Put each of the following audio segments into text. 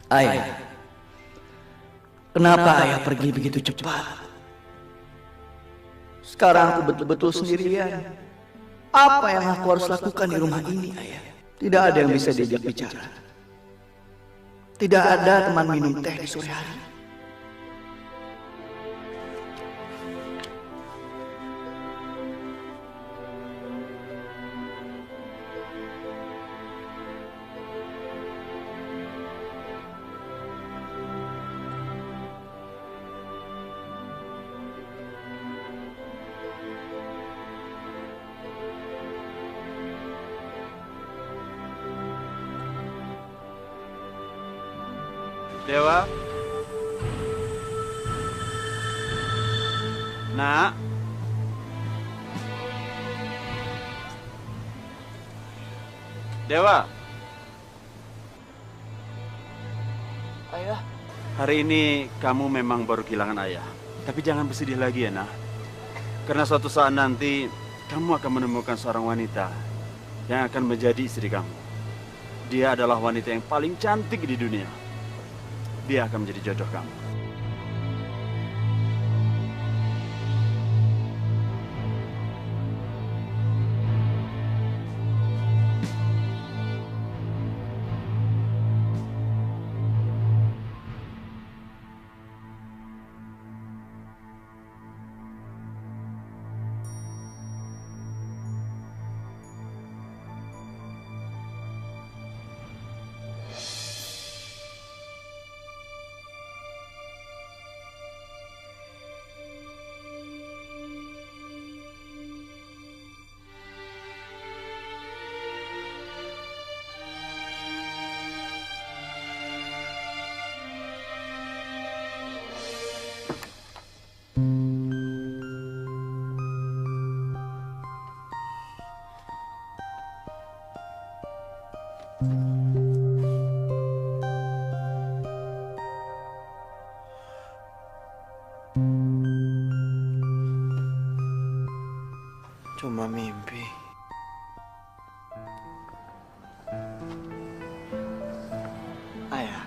Ayah, kenapa ayah pergi begitu cepat? Sekarang aku betul-betul sendirian. Apa yang aku harus lakukan di rumah ini, ayah? Tidak ada yang bisa diajak bicara. Tidak ada teman minum teh di sore hari. Dewa, Nak, Dewa. Ayah, Hari ini kamu memang baru kehilangan ayah. Tapi jangan bersedih lagi ya, Nak. Karena suatu saat nanti kamu akan menemukan seorang wanita yang akan menjadi istri kamu. Dia adalah wanita yang paling cantik di dunia. Dia akan menjadi jodoh kamu. cuma mimpi. Ayah,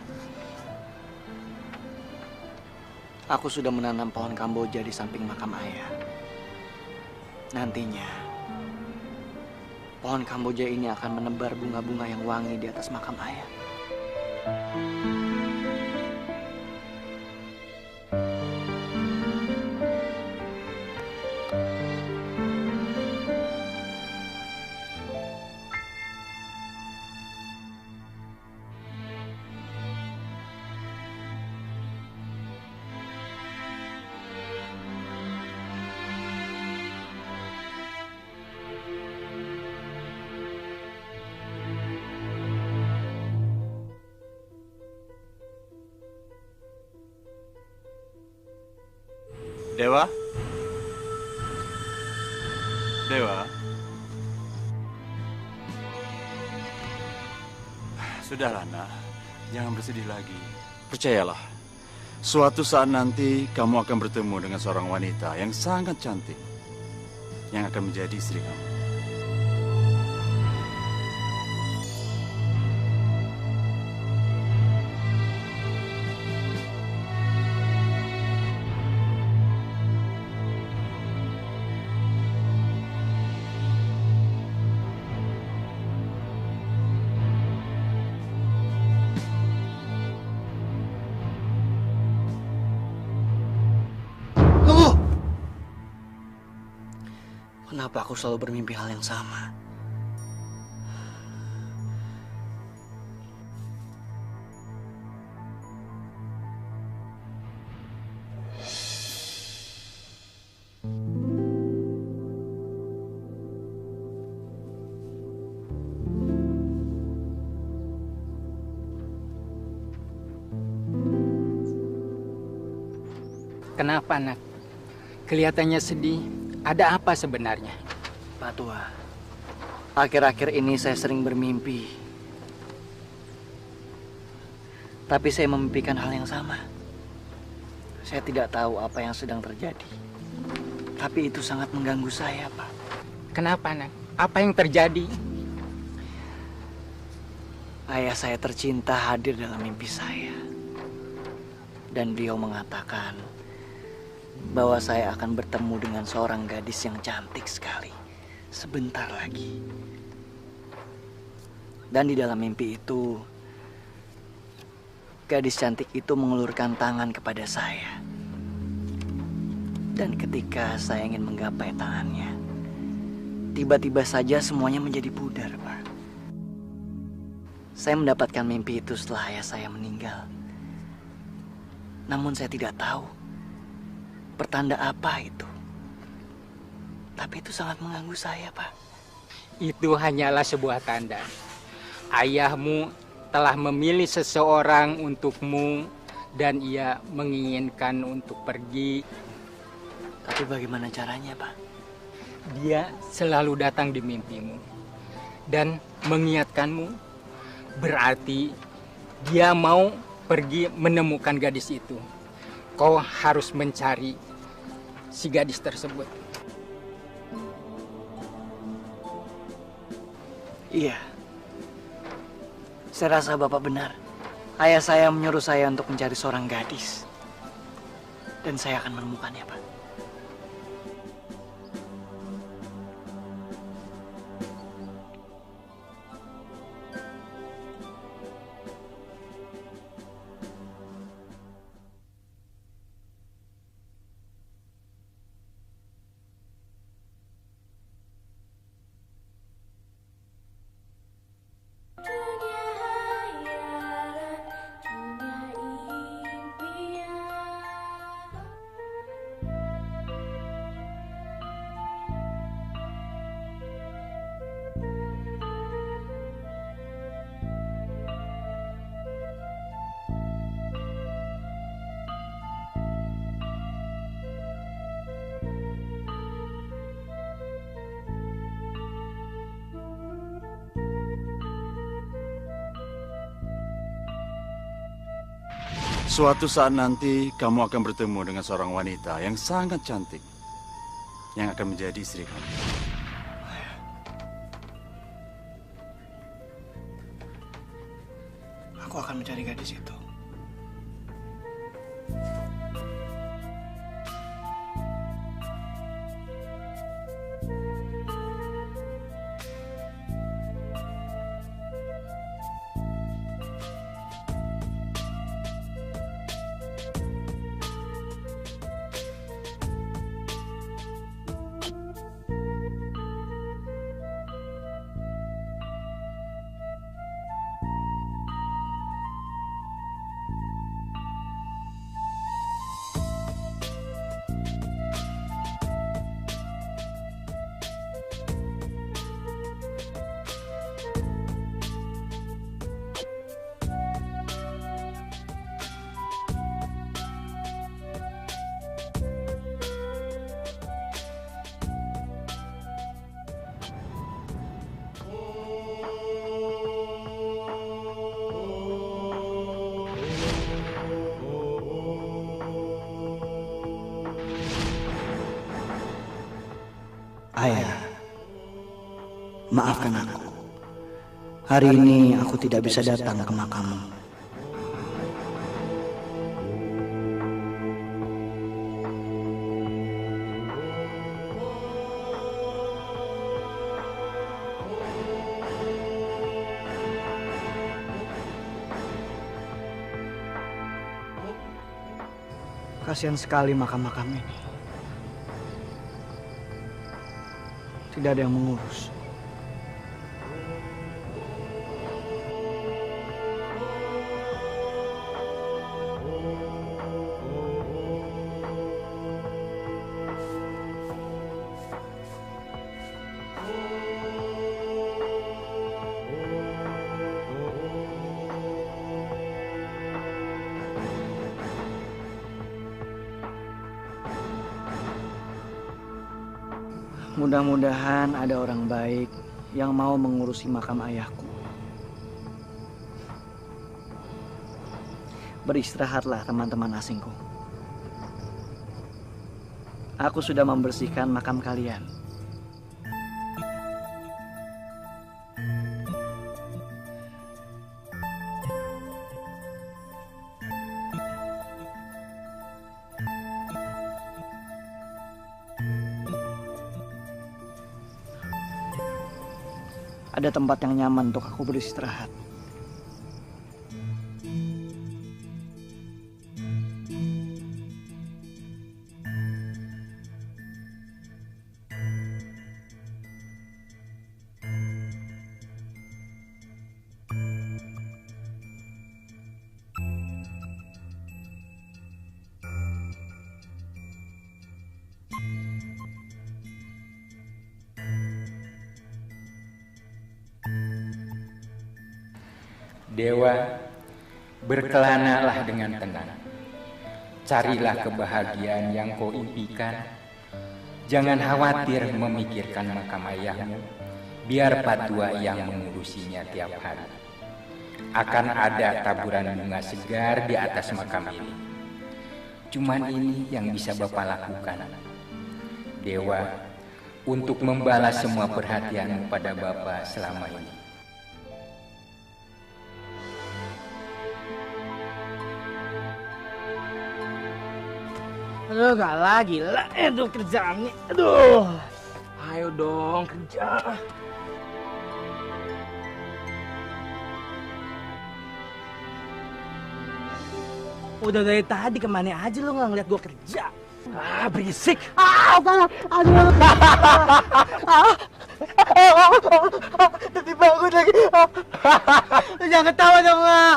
aku sudah menanam pohon kamboja di samping makam ayah. Nantinya, pohon kamboja ini akan menebar bunga-bunga yang wangi di atas makam ayah. Dewa? Dewa? Sudahlah, Nak. Jangan bersedih lagi. Percayalah, suatu saat nanti kamu akan bertemu dengan seorang wanita yang sangat cantik, yang akan menjadi istri kamu. Kenapa aku selalu bermimpi hal yang sama? Kenapa, Nak? Kelihatannya sedih. Ada apa sebenarnya? Pak Tua, akhir-akhir ini saya sering bermimpi. Tapi saya memimpikan hal yang sama. Saya tidak tahu apa yang sedang terjadi. Tapi itu sangat mengganggu saya, Pak. Kenapa, Nak? Apa yang terjadi? Ayah saya tercinta hadir dalam mimpi saya. Dan beliau mengatakan bahwa saya akan bertemu dengan seorang gadis yang cantik sekali sebentar lagi. Dan di dalam mimpi itu, gadis cantik itu mengulurkan tangan kepada saya. Dan ketika saya ingin menggapai tangannya, tiba-tiba saja semuanya menjadi pudar, Pak. Saya mendapatkan mimpi itu setelah ayah saya meninggal. Namun saya tidak tahu pertanda apa itu. Tapi itu sangat mengganggu saya, Pak. Itu hanyalah sebuah tanda. Ayahmu telah memilih seseorang untukmu dan ia menginginkan untuk pergi. Tapi bagaimana caranya, Pak? Dia selalu datang di mimpimu dan mengingatkanmu. Berarti dia mau pergi menemukan gadis itu. Kau harus mencari si gadis tersebut. Iya. Saya rasa Bapak benar. Ayah saya menyuruh saya untuk mencari seorang gadis. Dan saya akan menemukannya, Pak. Suatu saat nanti kamu akan bertemu dengan seorang wanita yang sangat cantik yang akan menjadi istri kamu. Aku akan mencari gadis itu. Ayah, maafkan aku. Hari ini aku tidak bisa datang ke makammu. Kasihan sekali makam-makam ini. Tidak ada yang mengurus. Mudah-mudahan ada orang baik yang mau mengurusi makam ayahku. Beristirahatlah teman-teman asingku. Aku sudah membersihkan makam kalian. ada tempat yang nyaman untuk aku beristirahat. Dewa, berkelanalah dengan tenang. Carilah kebahagiaan yang kau impikan. Jangan khawatir memikirkan makam ayahmu. Biar Patua yang mengurusinya tiap hari. Akan ada taburan bunga segar di atas makam ini. Cuman ini yang bisa Bapak lakukan. Dewa, untuk membalas semua perhatianmu pada Bapak selama ini. Aduh, gak lagi lah itu kerjaannya. Aduh, ayo dong kerja. Udah dari tadi kemana aja lo nggak ngeliat gua kerja? Ah, berisik. Aduh. Tapi bangun lagi. Lu jangan ketawa dong lah.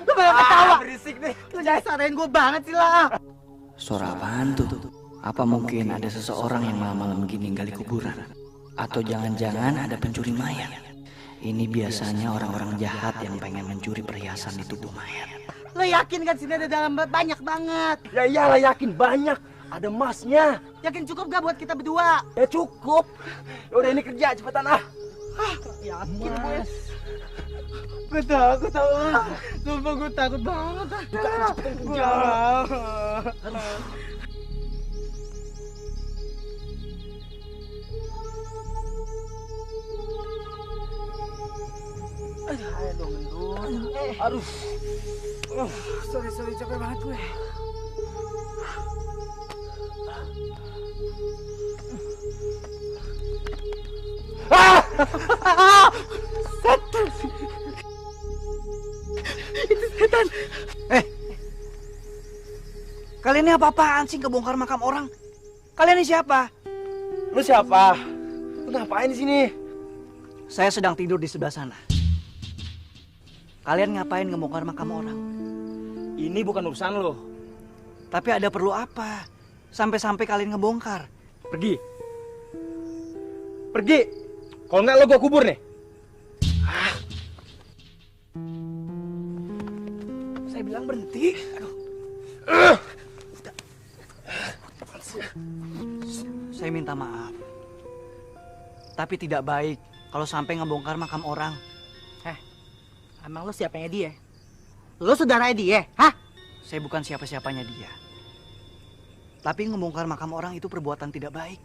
Lu malah ketawa. Berisik nih. Lu jangan sarain gua banget sih lah. Suara apaan tuh? Apa mungkin ada seseorang yang malam-malam gini gali kuburan? Atau jangan-jangan ada pencuri mayat? Ini biasanya orang-orang jahat yang pengen mencuri perhiasan di tubuh mayat. Lo yakin kan sini ada dalam banyak banget? Ya iyalah yakin banyak. Ada emasnya. Yakin cukup gak buat kita berdua? Ya cukup. Ya udah ini kerja cepetan ah. Yakin gue. Gue takut ah. Sumpah gue takut banget ah. Cepetan kerja. Ayo dong gendut. Aduh. Sorry capek banget gue. Setan. Itu setan. Kalian ini apa-apaan sih ngebongkar makam orang? Kalian ini siapa? Lu siapa? Lu ngapain di sini? Saya sedang tidur di sebelah sana. Kalian ngapain ngebongkar makam orang? Ini bukan urusan lo. Tapi ada perlu apa? Sampai-sampai kalian ngebongkar. Pergi. Pergi. Kalau enggak lo gua kubur nih. Saya bilang berhenti. Saya minta maaf. Tapi tidak baik kalau sampai ngebongkar makam orang. Emang lo siapanya dia? Lo saudaranya dia? Hah? Saya bukan siapa-siapanya dia. Tapi ngebongkar makam orang itu perbuatan tidak baik.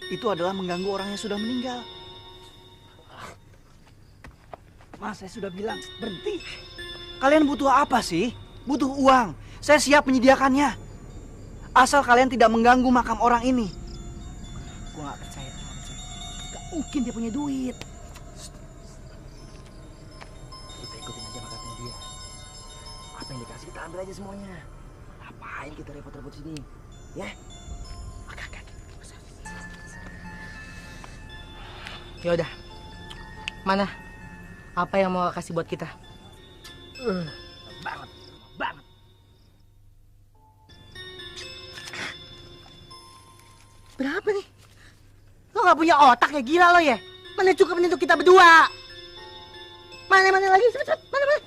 Itu adalah mengganggu orang yang sudah meninggal. Mas, saya sudah bilang berhenti. Kalian butuh apa sih? Butuh uang. Saya siap menyediakannya. Asal kalian tidak mengganggu makam orang ini. Gue gak percaya. Gak mungkin dia punya duit. Kita ikutin aja makanya dia. Apa yang dikasih kita ambil aja semuanya. Ngapain kita repot-repot sini? Ya? Agak. Yaudah. Mana? Apa yang mau kasih buat kita? Banget. Berapa nih? Lo gak punya otak ya, gila lo ya? Mana cukup untuk kita berdua? Mana lagi? Cepet. Mana?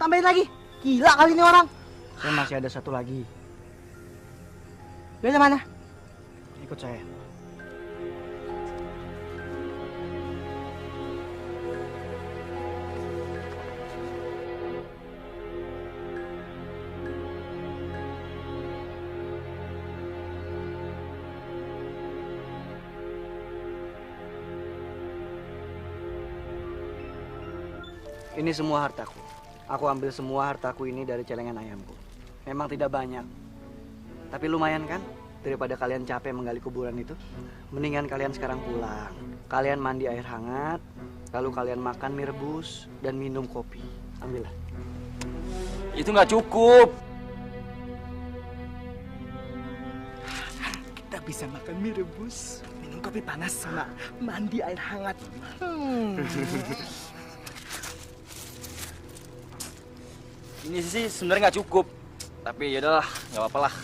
Tambahin lagi. Gila kali ini orang. Saya masih ada satu lagi. Yaudah mana? Ikut saya. Ini semua hartaku. Aku ambil semua hartaku ini dari celengan ayamku. Memang tidak banyak. Tapi lumayan kan? Daripada kalian capek menggali kuburan itu, mendingan kalian sekarang pulang. Kalian mandi air hangat, lalu kalian makan mie rebus dan minum kopi. Ambillah. Itu nggak cukup. Kita bisa makan mie rebus, minum kopi panas sama mandi air hangat. Ini sih sebenarnya nggak cukup. Tapi ya udahlah, nggak apa-apa lah.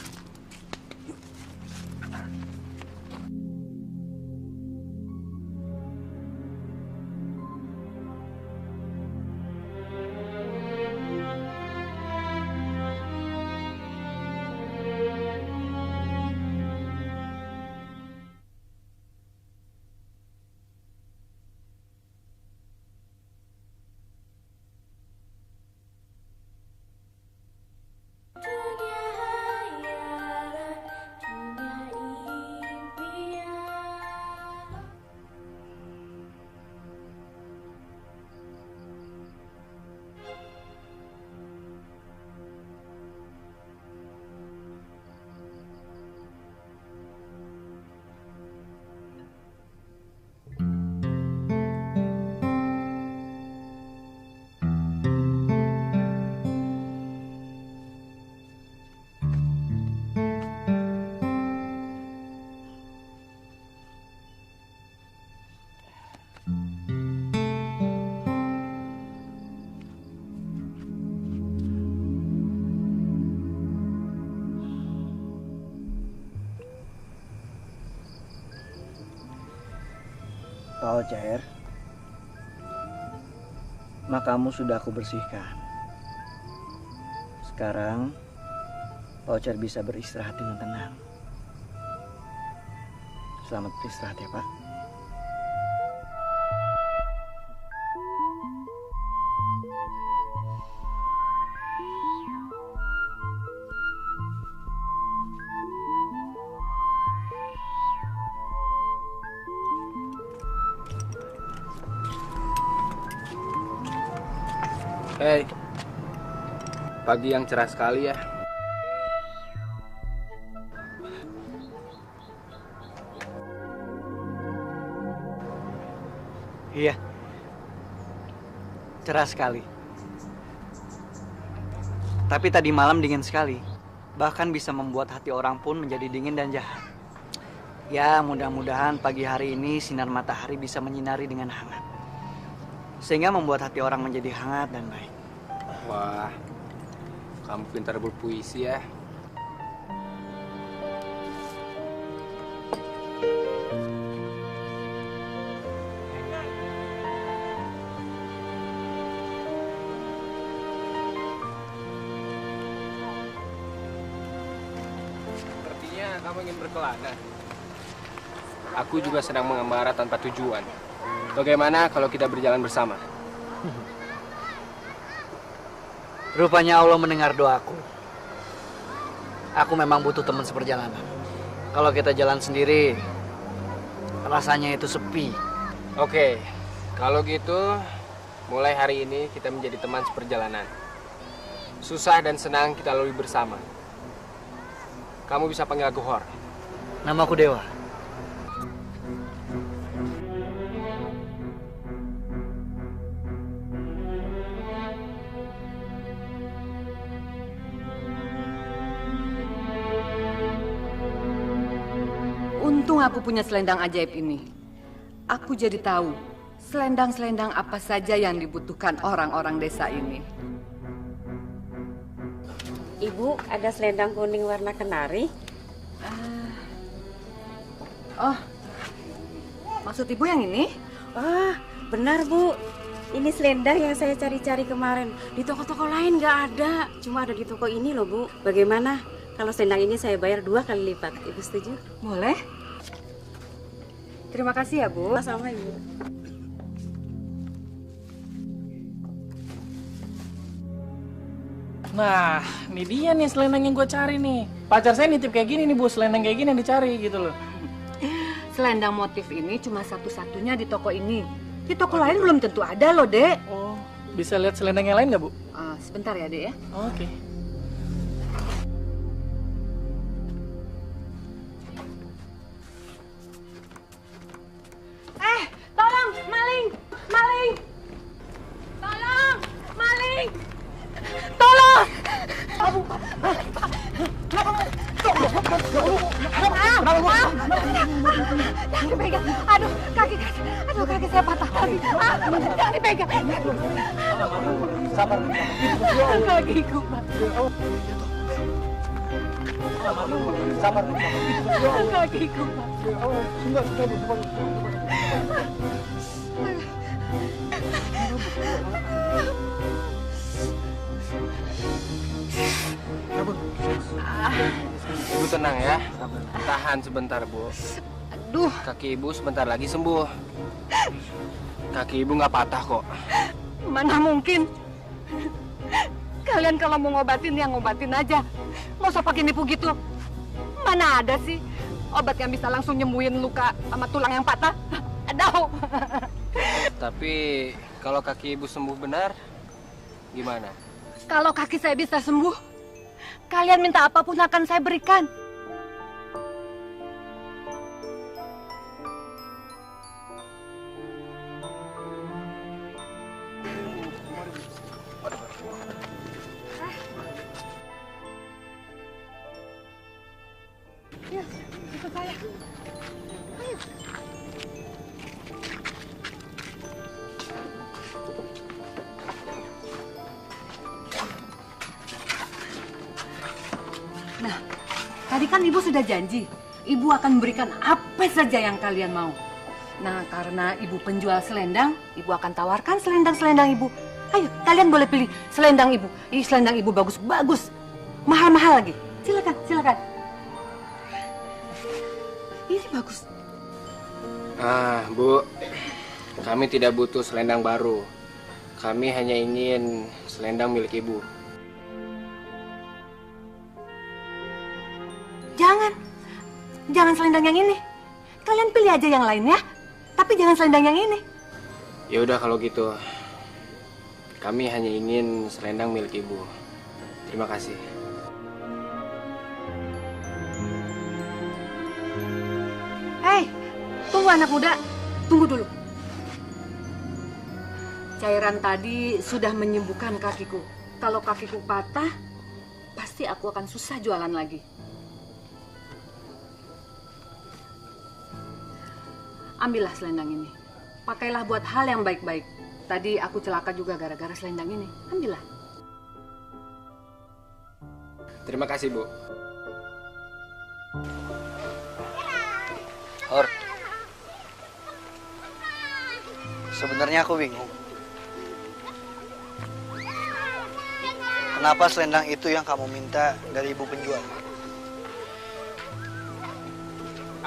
Pak Ocer, makamu sudah aku bersihkan. Sekarang Pak Ocer bisa beristirahat dengan tenang. Selamat beristirahat ya Pak. Hei, pagi yang cerah sekali ya. Iya, cerah sekali. Tapi tadi malam dingin sekali. Bahkan bisa membuat hati orang pun menjadi dingin dan jahat. Ya, mudah-mudahan pagi hari ini sinar matahari bisa menyinari dengan hangat. Sehingga membuat hati orang menjadi hangat dan baik. Wah, kamu pintar berpuisi ya. Sepertinya kamu ingin berkelana. Aku juga sedang mengembara tanpa tujuan. Bagaimana kalau kita berjalan bersama? Rupanya Allah mendengar doaku. Aku memang butuh teman seperjalanan. Kalau kita jalan sendiri, rasanya itu sepi. Oke, kalau gitu mulai hari ini kita menjadi teman seperjalanan. Susah dan senang kita lalui bersama. Kamu bisa panggil aku Hor. Namaku Dewa. Untung aku punya selendang ajaib ini. Aku jadi tahu selendang-selendang apa saja yang dibutuhkan orang-orang desa ini. Ibu, ada selendang kuning warna kenari. Oh, maksud ibu yang ini? Wah, benar Bu. Ini selendang yang saya cari-cari kemarin. Di toko-toko lain nggak ada. Cuma ada di toko ini loh Bu. Bagaimana kalau selendang ini saya bayar 2 kali lipat? Ibu setuju? Boleh. Terima kasih ya, Bu. Sama Ibu. Nah, ini dia nih selendang yang gue cari nih. Pacar saya nitip kayak gini nih Bu, selendang kayak gini yang dicari gitu loh. Selendang motif ini cuma satu-satunya di toko ini. Di toko lain belum tentu ada loh, Dek. Oh, bisa lihat selendang yang lain nggak Bu? Sebentar ya, Dek ya. Oke. Jangan dipegang. Aduh, kaki. Aduh, kaki saya patah. Jangan dipegang. Sabar. Kakiku, Pak. Sabar. Kakiku, Pak. Ibu tenang ya. Tahan sebentar, Bu. Aduh. Kaki ibu sebentar lagi sembuh. Kaki ibu nggak patah kok. Mana mungkin? Kalian kalau mau ngobatin ya ngobatin aja. Nggak usah pakai nipu gitu. Mana ada sih obat yang bisa langsung nyembuhin luka sama tulang yang patah? Aduh. Tapi kalau kaki ibu sembuh benar, gimana? Kalau kaki saya bisa sembuh, kalian minta apapun akan saya berikan. Ya, ikut saya. Ayo. Nah, tadi kan ibu sudah janji, ibu akan memberikan apa saja yang kalian mau. Nah, karena ibu penjual selendang, ibu akan tawarkan selendang-selendang ibu. Ayo, kalian boleh pilih selendang ibu. Ih, selendang ibu bagus-bagus, mahal-mahal lagi. Silakan, silakan. Ini bagus. Bu, kami tidak butuh selendang baru. Kami hanya ingin selendang milik ibu. Jangan selendang yang ini. Kalian pilih aja yang lain ya. Tapi jangan selendang yang ini. Ya udah kalau gitu. Kami hanya ingin selendang milik ibu. Terima kasih. Hei, tunggu anak muda. Tunggu dulu. Cairan tadi sudah menyembuhkan kakiku. Kalau kakiku patah, pasti aku akan susah jualan lagi. Ambillah selendang ini. Pakailah buat hal yang baik-baik. Tadi aku celaka juga gara-gara selendang ini. Ambillah. Terima kasih, Bu. Hor, sebenarnya aku bingung. Kenapa selendang itu yang kamu minta dari ibu penjual?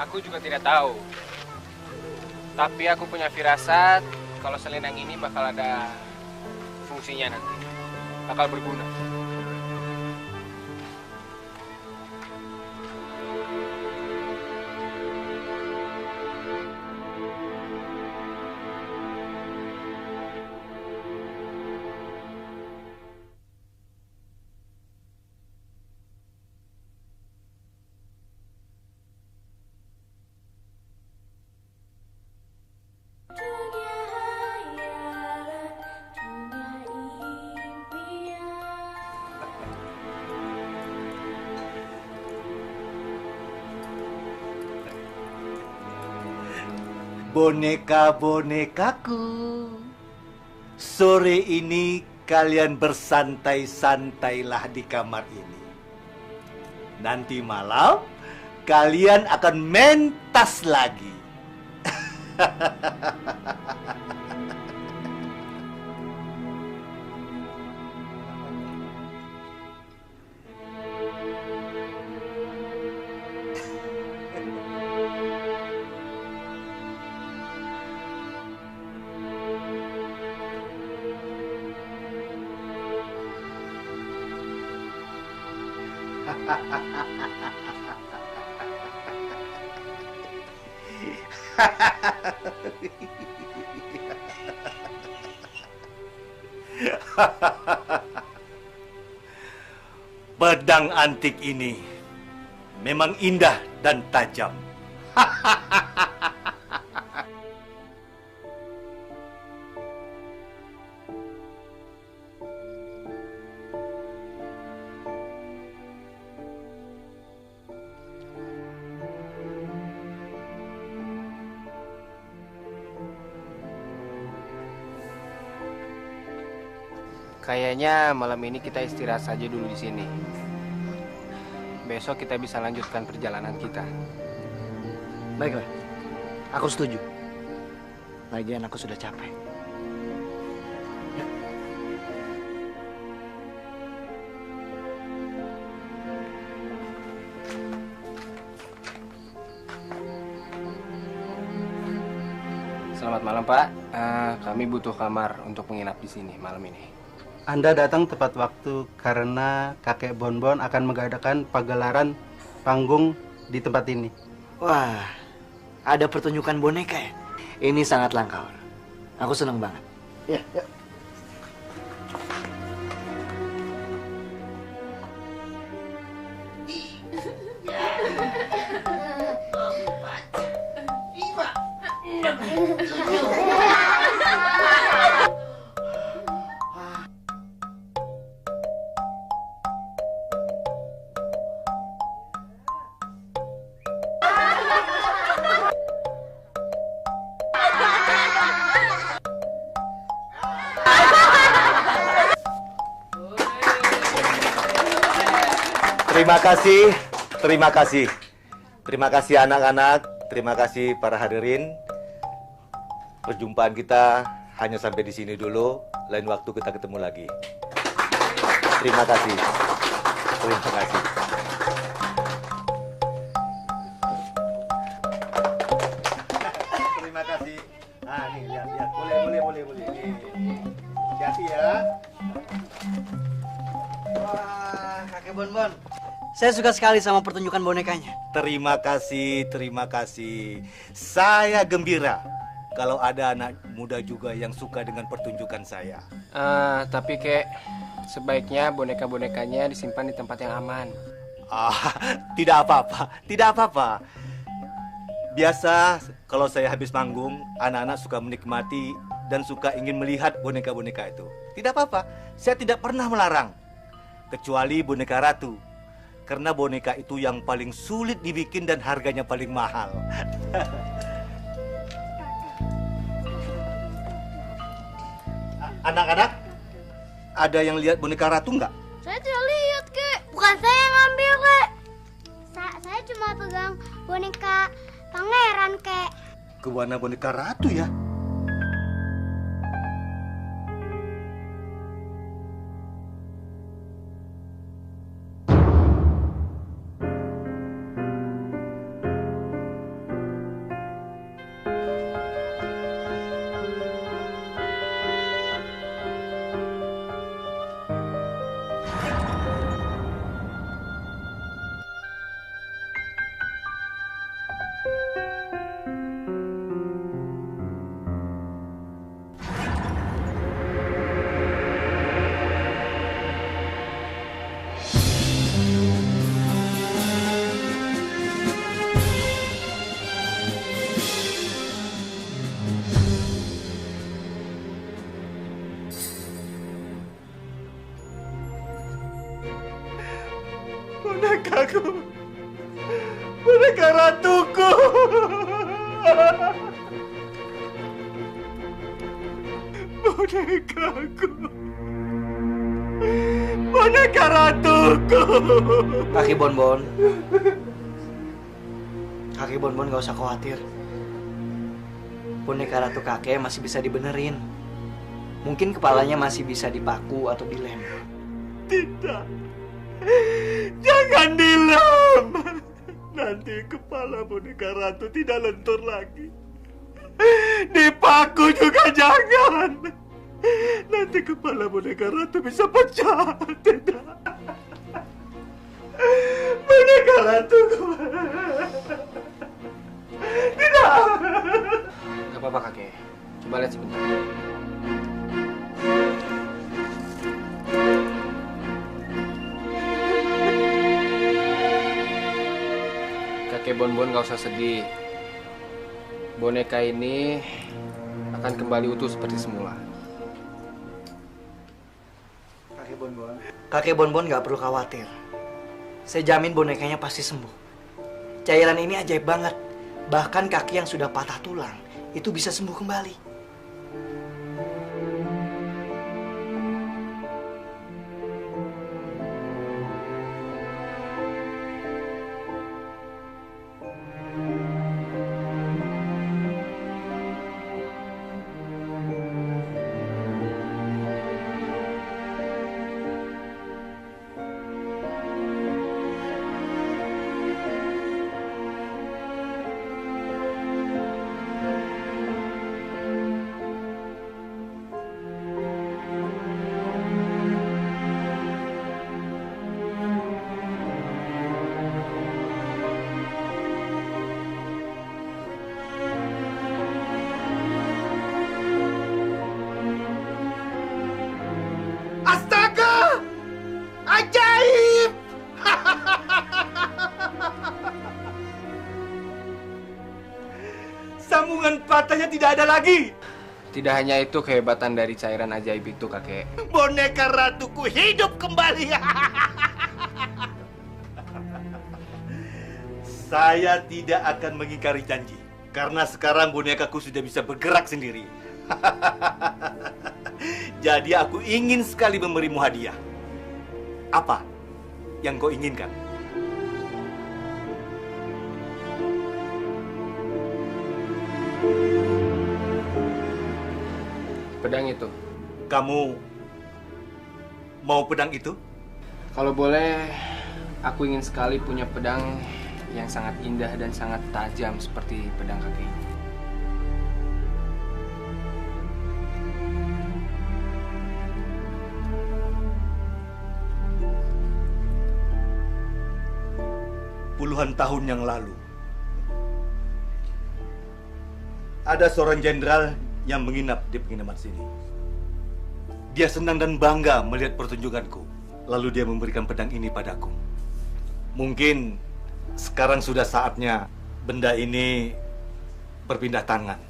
Aku juga tidak tahu. Tapi aku punya firasat kalau selendang ini bakal ada fungsinya nanti. Bakal berguna. Boneka-bonekaku, sore ini kalian bersantai-santailah di kamar ini. Nanti malam kalian akan mentas lagi. Pedang antik ini memang indah dan tajam. Kayaknya malam ini kita istirahat saja dulu di sini. Besok kita bisa lanjutkan perjalanan kita. Baiklah, aku setuju. Lagian aku sudah capek. Selamat malam, Pak. Kami butuh kamar untuk menginap di sini malam ini. Anda datang tepat waktu karena kakek Bonbon akan mengadakan pagelaran panggung di tempat ini. Wah, ada pertunjukan boneka ya? Ini sangat langka. Aku senang banget. Ya, ya. Terima kasih, terima kasih. Terima kasih anak-anak, terima kasih para hadirin. Perjumpaan kita hanya sampai di sini dulu, lain waktu kita ketemu lagi. Terima kasih. Terima kasih. Terima kasih. Ah, nih lihat. Boleh. Nih. Hati-hati ya. Wah, kakek Bonbon. Saya suka sekali sama pertunjukan bonekanya. Terima kasih, terima kasih. Saya gembira kalau ada anak muda juga yang suka dengan pertunjukan saya. Tapi kek, sebaiknya boneka-bonekanya disimpan di tempat yang aman. Tidak apa-apa. Biasa kalau saya habis manggung, anak-anak suka menikmati dan suka ingin melihat boneka-boneka itu. Tidak apa-apa, saya tidak pernah melarang. Kecuali boneka ratu. Karena boneka itu yang paling sulit dibikin dan harganya paling mahal. Anak-anak, ada yang lihat boneka ratu nggak? Saya tidak lihat, kek. Bukan saya yang ngambil, kek. Saya cuma pegang boneka pangeran, kek. Kemana boneka ratu ya? Bonekaku, boneka ratuku. Bonekaku, boneka ratuku. Kaki Bonbon gak usah khawatir. Boneka ratu kakek masih bisa dibenerin. Mungkin kepalanya masih bisa dipaku atau dilem. Tidak, jangan dilem. Nanti kepala boneka ratu tidak lentur lagi. Dipaku juga jangan. Nanti kepala boneka ratu bisa pecah. Tidak. Boneka ratu. Tidak. Gak apa-apa, kakek. Coba lihat sebentar. Kakek Bonbon gak usah sedih. Boneka ini akan kembali utuh seperti semula. Kakek Bonbon gak perlu khawatir. Saya jamin bonekanya pasti sembuh. Cairan ini ajaib banget. Bahkan kaki yang sudah patah tulang itu bisa sembuh kembali. sambungan patahnya tidak ada lagi. Tidak hanya itu kehebatan dari cairan ajaib itu, kakek. Boneka ratuku hidup kembali. Saya tidak akan mengingkari janji. Karena sekarang bonekaku sudah bisa bergerak sendiri. Jadi aku ingin sekali memberimu hadiah. Apa yang kau inginkan? Pedang itu. Kamu mau pedang itu? Kalau boleh, aku ingin sekali punya pedang yang sangat indah dan sangat tajam seperti pedang kakek ini. Puluhan tahun yang lalu, ada seorang jenderal yang menginap di penginapan sini. Dia senang dan bangga melihat pertunjukanku. Lalu dia memberikan pedang ini padaku. Mungkin sekarang sudah saatnya benda ini berpindah tangan.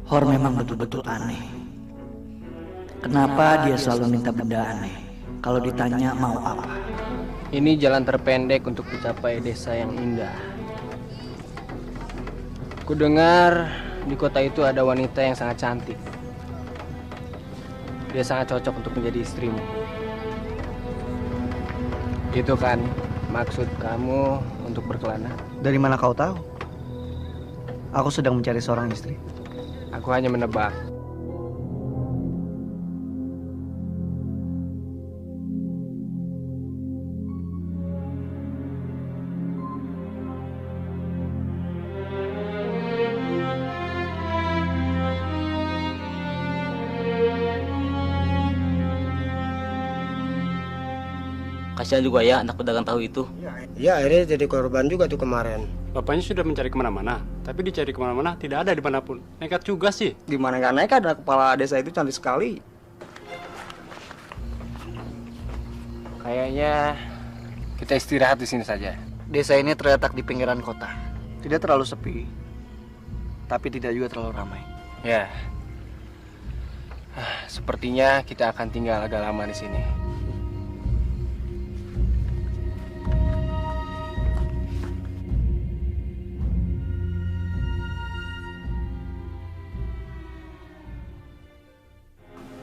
Hor memang betul-betul aneh. Kenapa dia selalu minta benda aneh? Kalau ditanya mau apa? Ini jalan terpendek untuk mencapai desa yang indah. Kudengar di kota itu ada wanita yang sangat cantik. Dia sangat cocok untuk menjadi istrimu. Itu kan maksud kamu untuk berkelana? Dari mana kau tahu? Aku sedang mencari seorang istri. Aku hanya menebak. Kasihan juga ya anak pedagang tahu itu. Ya, akhirnya jadi korban juga tuh kemarin. Bapaknya sudah mencari kemana-mana, tapi dicari kemana-mana tidak ada dimanapun. Nekat juga sih. Gimana nggak nekat, ada kepala desa itu cantik sekali. Kayaknya kita istirahat di sini saja. Desa ini terletak di pinggiran kota. Tidak terlalu sepi, tapi tidak juga terlalu ramai. Ya. Sepertinya kita akan tinggal agak lama di sini.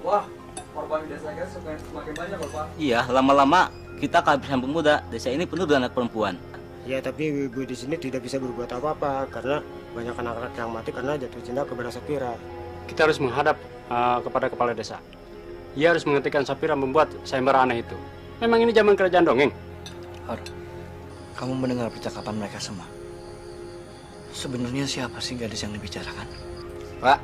Wah, korban di desa kita semakin banyak loh, Pak. Iya, lama-lama kita kehabisan pemuda. Desa ini penuh dengan anak perempuan. Ya, tapi ibu di sini tidak bisa berbuat apa-apa karena banyak anak-anak yang mati karena jatuh cinta kepada Safira. Kita harus menghadap kepada kepala desa. Ia harus menghentikan Safira membuat sayembara aneh itu. Memang ini zaman kerajaan dongeng. Hor, kamu mendengar percakapan mereka semua? Sebenarnya siapa sih gadis yang dibicarakan? Pak,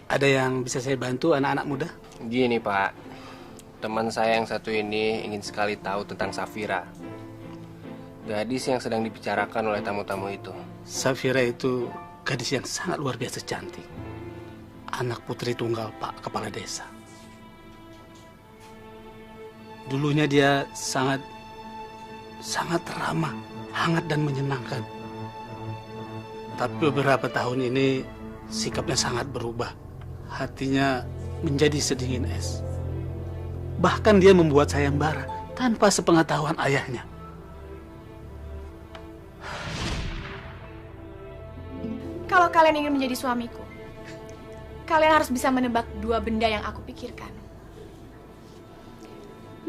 ada yang bisa saya bantu anak-anak muda? Gini Pak, teman saya yang satu ini ingin sekali tahu tentang Safira, gadis yang sedang dibicarakan oleh tamu-tamu itu. Safira itu gadis yang sangat luar biasa cantik. Anak putri tunggal Pak Kepala Desa. Dulunya dia sangat ramah, hangat dan menyenangkan. Tapi beberapa tahun ini sikapnya sangat berubah. Hatinya menjadi sedingin es. Bahkan dia membuat sayembara tanpa sepengetahuan ayahnya. Kalau kalian ingin menjadi suamiku, kalian harus bisa menebak dua benda yang aku pikirkan.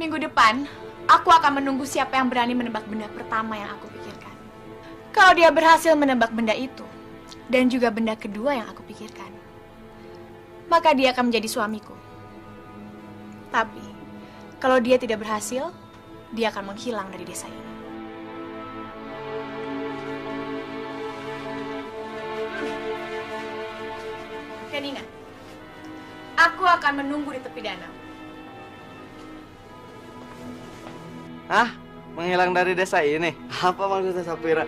Minggu depan, aku akan menunggu siapa yang berani menebak benda pertama yang aku pikirkan. Kalau dia berhasil menebak benda itu, dan juga benda kedua yang aku pikirkan, maka dia akan menjadi suamiku. Tapi, kalau dia tidak berhasil, dia akan menghilang dari desa ini. Dan ingat, aku akan menunggu di tepi danau. Hah? Menghilang dari desa ini? Apa maksudnya Sapira?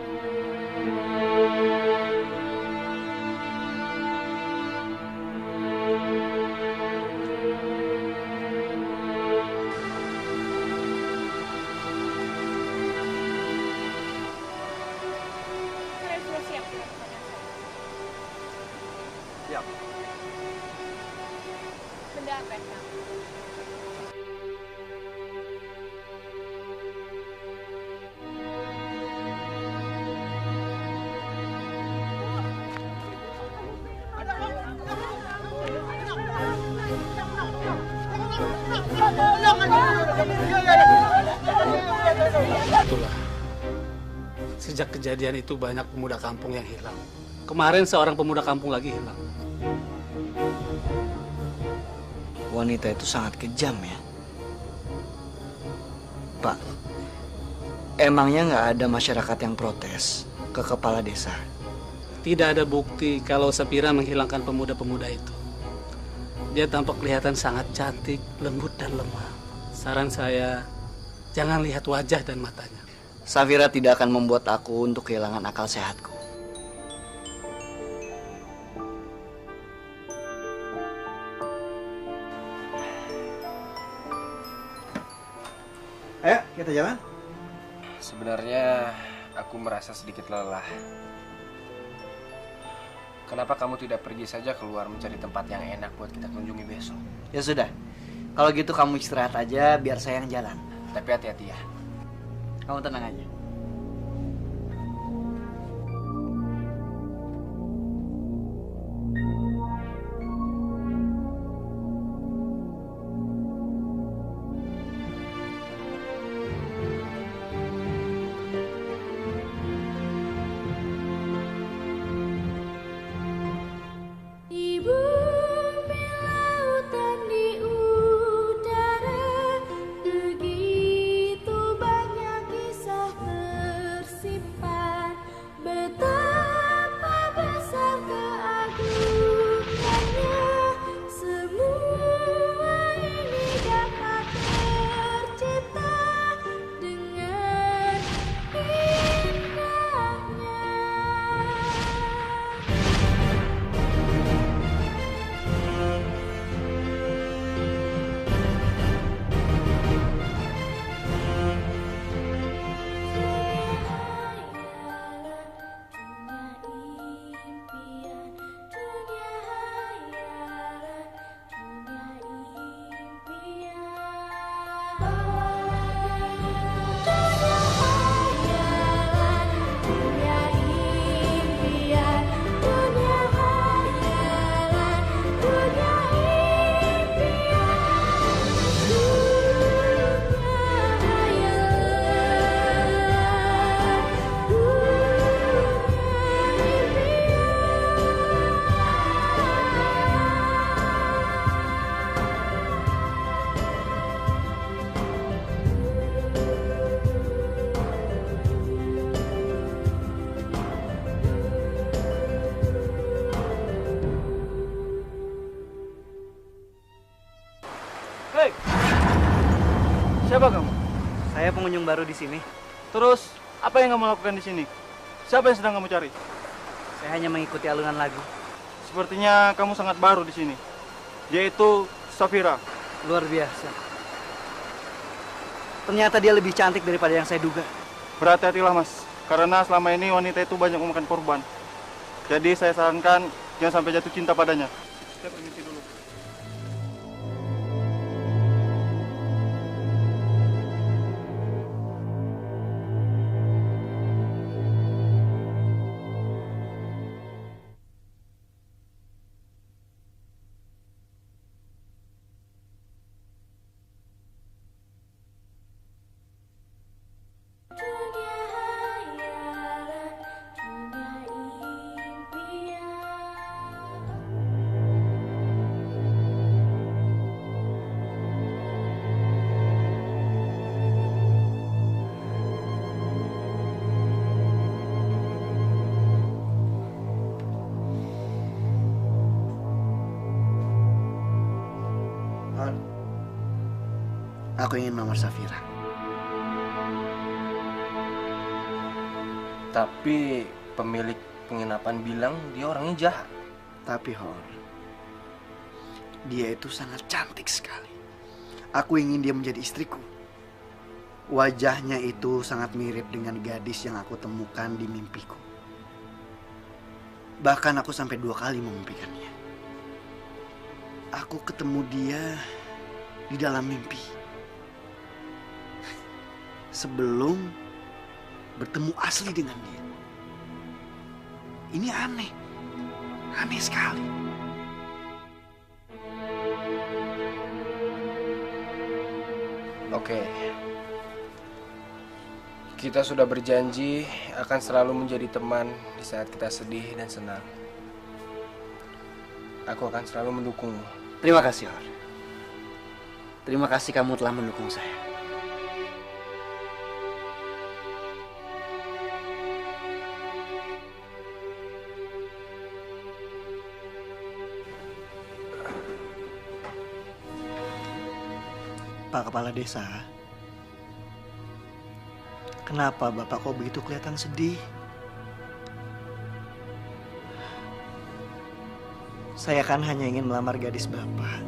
Kalian sudah siap dengan pertanyaan saya? Siap. Benda apa yang kamu? Itulah. Sejak kejadian itu banyak pemuda kampung yang hilang. Kemarin seorang pemuda kampung lagi hilang. Wanita itu sangat kejam ya. Pak, emangnya nggak ada masyarakat yang protes ke kepala desa? Tidak ada bukti kalau Sapira menghilangkan pemuda-pemuda itu. Dia tampak kelihatan sangat cantik, lembut dan lemah. Saran saya, jangan lihat wajah dan matanya. Safira tidak akan membuat aku untuk kehilangan akal sehatku. Ayo, kita jalan. Sebenarnya aku merasa sedikit lelah. Kenapa kamu tidak pergi saja keluar mencari tempat yang enak buat kita kunjungi besok? Ya sudah, kalau gitu kamu istirahat aja biar saya yang jalan. Tapi hati-hati ya. Kamu tenang aja. Di bumi, lautan, di udara, begitu banyak kisah tersimpan. Betapa besar keagungannya, semua ini dapat tercipta dengan indahnya. Hei, siapa kamu? Saya pengunjung baru di sini. Terus, apa yang kamu lakukan di sini? Siapa yang sedang kamu cari? Saya hanya mengikuti alunan lagu. Sepertinya kamu sangat baru di sini. Yaitu Safira. Luar biasa. Ternyata dia lebih cantik daripada yang saya duga. Berhati-hatilah mas, karena selama ini wanita itu banyak memakan korban. Jadi saya sarankan jangan sampai jatuh cinta padanya. Saya permisi dulu. Aku ingin melamar Safira. Tapi pemilik penginapan bilang dia orangnya jahat. Tapi Hor, dia itu sangat cantik sekali. Aku ingin dia menjadi istriku. Wajahnya itu sangat mirip dengan gadis yang aku temukan di mimpiku. Bahkan aku sampai 2 kali memimpikannya. Aku ketemu dia di dalam mimpi. Sebelum bertemu asli dengan dia. Ini aneh. Aneh sekali. Oke. Kita sudah berjanji akan selalu menjadi teman di saat kita sedih dan senang. Aku akan selalu mendukungmu. Terima kasih, Hor. Terima kasih kamu telah mendukung saya. Pak Kepala Desa, kenapa Bapak kok begitu kelihatan sedih? Saya kan hanya ingin melamar gadis Bapak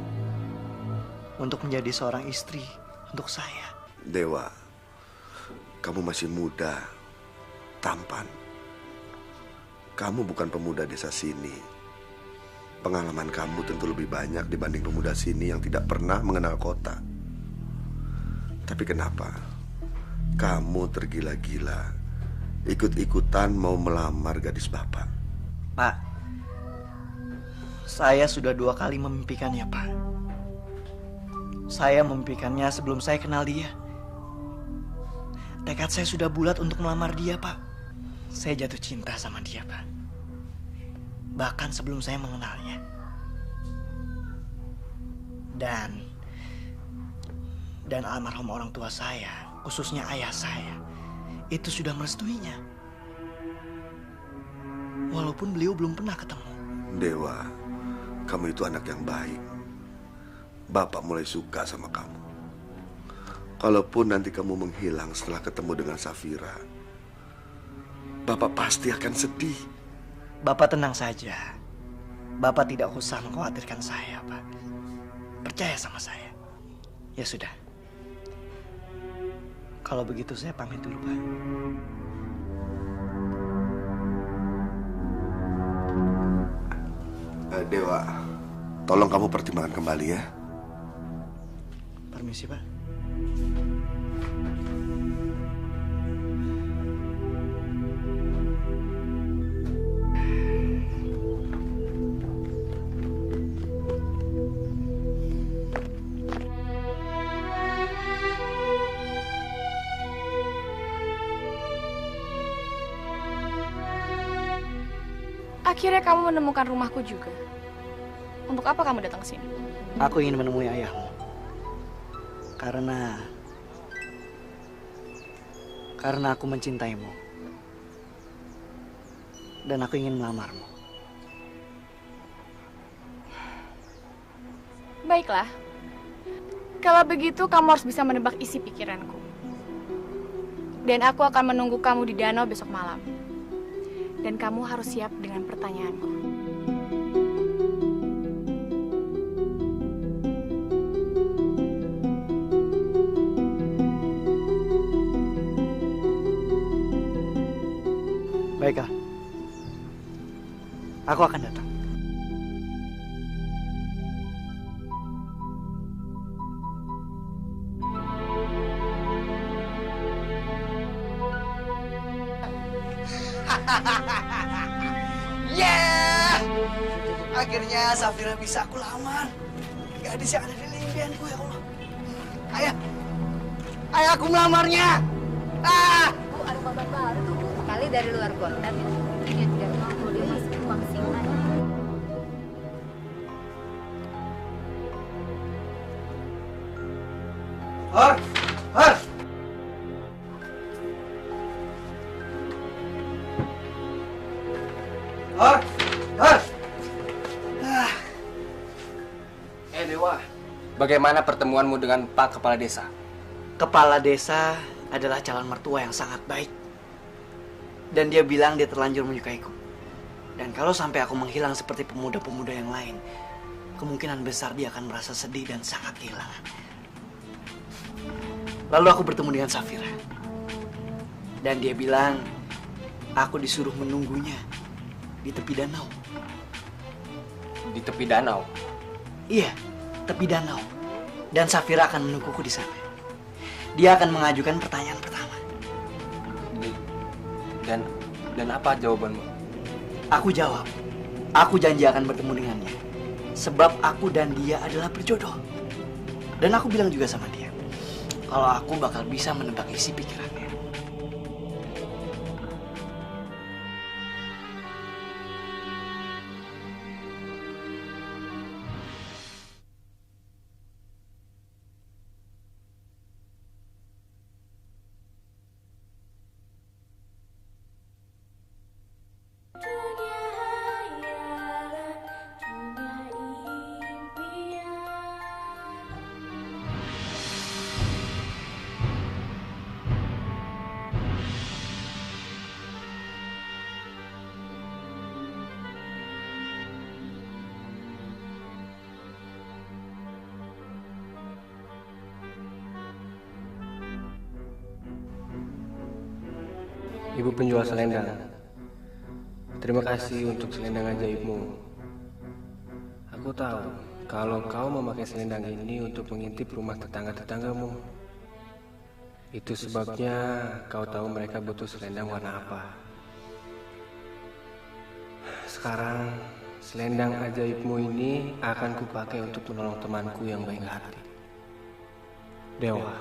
untuk menjadi seorang istri untuk saya. Dewa, kamu masih muda, tampan. Kamu bukan pemuda desa sini. Pengalaman kamu tentu lebih banyak dibanding pemuda sini yang tidak pernah mengenal kota. Tapi kenapa kamu tergila-gila ikut-ikutan mau melamar gadis Bapak? Pak, saya sudah 2 kali memimpikannya, Pak. Saya memimpikannya sebelum saya kenal dia. Tekad saya sudah bulat untuk melamar dia, Pak. Saya jatuh cinta sama dia, Pak. Bahkan sebelum saya mengenalnya. Dan almarhum orang tua saya, khususnya ayah saya, itu sudah merestuinya. Walaupun beliau belum pernah ketemu. Dewa, kamu itu anak yang baik. Bapak mulai suka sama kamu. Kalaupun nanti kamu menghilang setelah ketemu dengan Safira, Bapak pasti akan sedih. Bapak tenang saja. Bapak tidak usah mengkhawatirkan saya, Pak. Percaya sama saya. Ya sudah. Kalau begitu saya pamit dulu, Pak. Dewa, tolong kamu pertimbangkan kembali ya. Permisi, Pak. Akhirnya kamu menemukan rumahku juga. Untuk apa kamu datang ke sini? Aku ingin menemui ayahmu. Karena aku mencintaimu. Dan aku ingin melamarmu. Baiklah. Kalau begitu kamu harus bisa menebak isi pikiranku. Dan aku akan menunggu kamu di danau besok malam. Dan kamu harus siap dengan pertanyaanku. Baiklah. Aku akan datang. Yeah! Akhirnya Safira bisa aku lamar. Gadis yang ada di impianku, ya Allah. Ayah! Ayah, aku melamarnya! Ah! Bu, ada kabar baru tuh, Bu. Kali dari luar kota. Dia tidak mampu, dia masih uang simpanan. Hor! Hor! Hor! Hor! Dewa, bagaimana pertemuanmu dengan Pak Kepala Desa? kepala desa adalah calon mertua yang sangat baik. Dan dia bilang dia terlanjur menyukaiku. Dan kalau sampai aku menghilang seperti pemuda-pemuda yang lain, kemungkinan besar dia akan merasa sedih dan sangat kehilangan. Lalu aku bertemu dengan Safira. Dan dia bilang, aku disuruh menunggunya di tepi danau. Di tepi danau? Iya, tepi danau. Dan Safira akan menungguku di sana. Dia akan mengajukan pertanyaan pertama. Dan apa jawabanmu? Aku jawab, aku janji akan bertemu dengannya. Sebab aku dan dia adalah berjodoh. Dan aku bilang juga sama dia, kalau aku bakal bisa menebak isi pikirannya. Ibu penjual selendang, terima kasih untuk selendang ajaibmu. Aku tahu kalau kau memakai selendang ini untuk mengintip rumah tetangga-tetanggamu. Itu sebabnya kau tahu mereka butuh selendang warna apa. Sekarang selendang ajaibmu ini akan kupakai untuk menolong temanku yang baik hati, Dewa.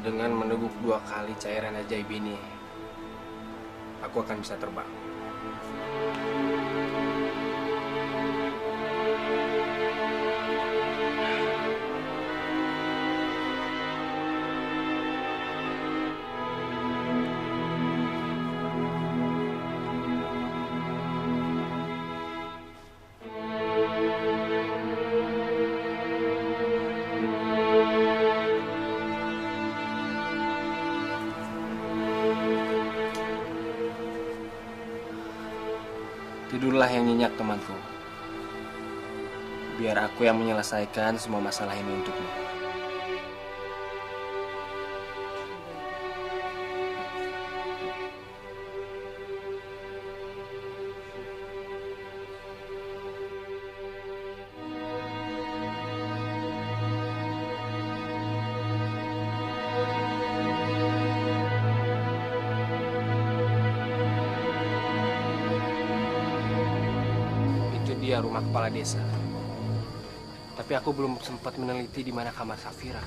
Dengan meneguk 2 kali cairan ajaib ini, aku akan bisa terbang. Tidurlah yang nyenyak, temanku. Biar aku yang menyelesaikan semua masalah ini untukmu. Dia rumah kepala desa. Tapi aku belum sempat meneliti di mana kamar Safira.